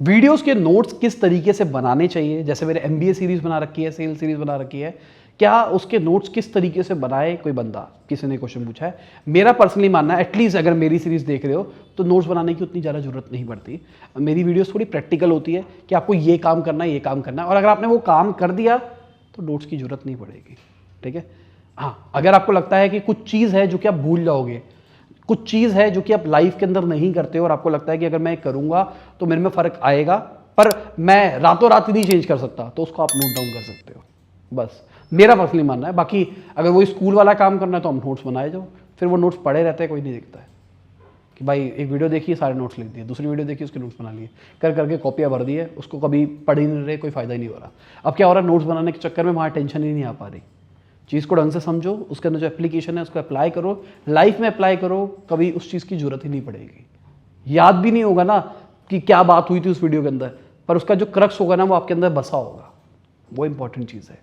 Videos के notes किस तरीके से बनाने चाहिए, जैसे मैंने MBA सीरीज बना रखी है, सेल सीरीज बना रखी है, क्या उसके नोट्स किस तरीके से बनाए कोई बंदा, किसी ने क्वेश्चन पूछा है। मेरा पर्सनली मानना है, एटलीस्ट अगर मेरी सीरीज देख रहे हो तो नोट्स बनाने की उतनी ज़्यादा जरूरत नहीं पड़ती। मेरी वीडियोस थोड़ी प्रैक्टिकल होती है कि आपको ये काम करना है, ये काम करना है, और अगर आपने वो काम कर दिया तो नोट्स की जरूरत नहीं पड़ेगी। ठीक है। हाँ, अगर आपको लगता है कि कुछ चीज़ है जो कि आप भूल जाओगे, कुछ चीज़ है जो कि आप लाइफ के अंदर नहीं करते हो और आपको लगता है कि अगर मैं करूंगा तो मेरे में फ़र्क आएगा, पर मैं रातों रात नहीं चेंज कर सकता, तो उसको आप नोट डाउन कर सकते हो। बस मेरा पर्सनली मानना है। बाकी अगर वो स्कूल वाला काम करना है तो हम नोट्स बनाए जाओ, फिर वो नोट्स पड़े रहते हैं, कोई नहीं देखता है कि भाई एक वीडियो देखी सारे नोट्स लिख दिए, दूसरी वीडियो देखी उसके नोट्स बना लिए, कर करके कॉपियाँ भर दी है, उसको कभी पढ़ ही नहीं रहे, कोई फायदा ही नहीं हो रहा। अब क्या हो रहा है, नोट्स बनाने के चक्कर में वहाँ टेंशन ही नहीं आ पा रही। चीज़ को ढंग से समझो, उसके अंदर जो एप्लीकेशन है उसको अप्लाई करो, लाइफ में अप्लाई करो, कभी उस चीज़ की जरूरत ही नहीं पड़ेगी। याद भी नहीं होगा ना कि क्या बात हुई थी उस वीडियो के अंदर, पर उसका जो क्रक्स होगा ना वो आपके अंदर बसा होगा। वो इंपॉर्टेंट चीज़ है।